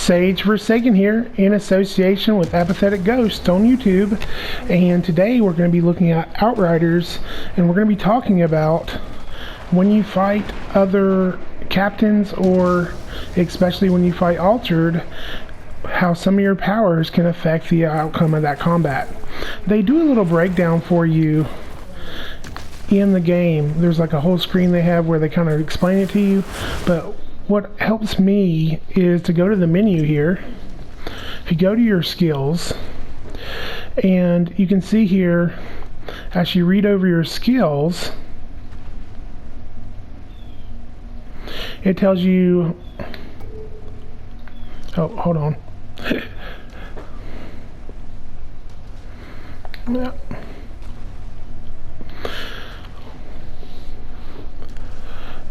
Sageforsaken here in association with Apathetic Ghost on YouTube, and today we're going to be looking at Outriders, and we're going to be talking about when you fight other captains, or especially when you fight Altered, how some of your powers can affect the outcome of that combat. They do a little breakdown for you in the game. There's like a whole screen they have where they kind of explain it to you, but what helps me is to go to the menu here. If you go to your skills, and you can see here as you read over your skills, it tells you, oh, hold on. Yeah.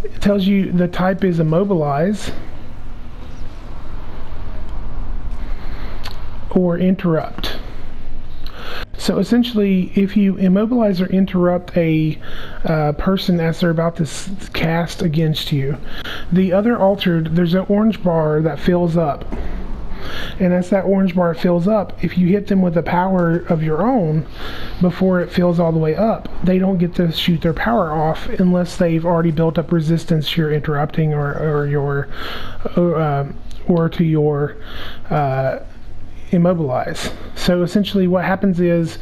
It tells you the type is immobilize or interrupt. So essentially, if you immobilize or interrupt a person as they're about to cast against you, the other altered, there's an orange bar that fills up. And as that orange bar fills up, if you hit them with a power of your own before it fills all the way up, they don't get to shoot their power off unless they've already built up resistance to your interrupting or to your immobilize. So essentially what happens is,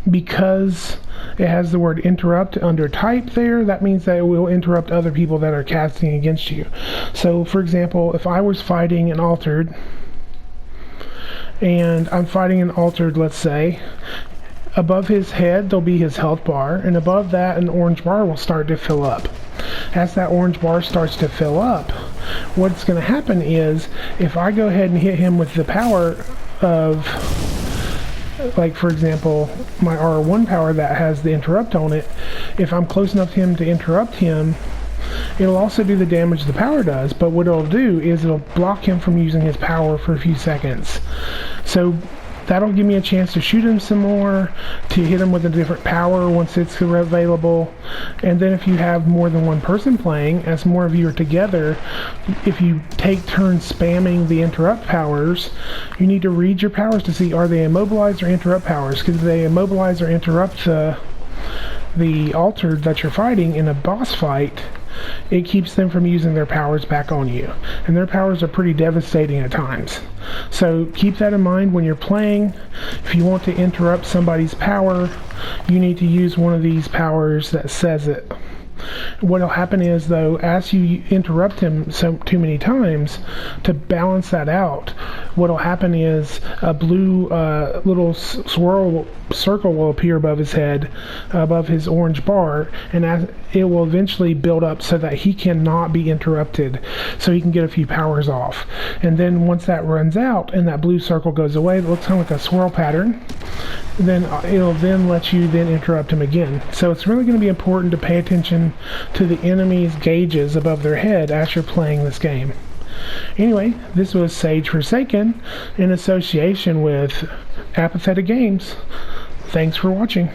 because it has the word interrupt under type there, that means that it will interrupt other people that are casting against you. So for example, if I was fighting an altered, and I'm fighting an altered, let's say, above his head there'll be his health bar, and above that an orange bar will start to fill up. As that orange bar starts to fill up, what's going to happen is, if I go ahead and hit him with the power of, like for example, my R1 power that has the interrupt on it, if I'm close enough to him to interrupt him, it'll also do the damage the power does, but what it'll do is it'll block him from using his power for a few seconds. So that'll give me a chance to shoot him some more, to hit him with a different power once it's available. And then if you have more than one person playing, as more of you are together, if you take turns spamming the interrupt powers, you need to read your powers to see, are they immobilize or interrupt powers? Because if they immobilize or interrupt the altered that you're fighting in a boss fight, it keeps them from using their powers back on you, and their powers are pretty devastating at times. So keep that in mind when you're playing. If you want to interrupt somebody's power, you need to use one of these powers that says it. What'll happen is, though, as you interrupt him too many times, to balance that out, what'll happen is a blue little circle will appear above his head, above his orange bar, and it will eventually build up so that he cannot be interrupted, so he can get a few powers off. And then once that runs out and that blue circle goes away, it looks kind of like a swirl pattern, then it'll then let you then interrupt him again. So it's really going to be important to pay attention to the enemy's gauges above their head as you're playing this game. Anyway, this was Sageforsaken in association with Apathetic Games. Thanks for watching.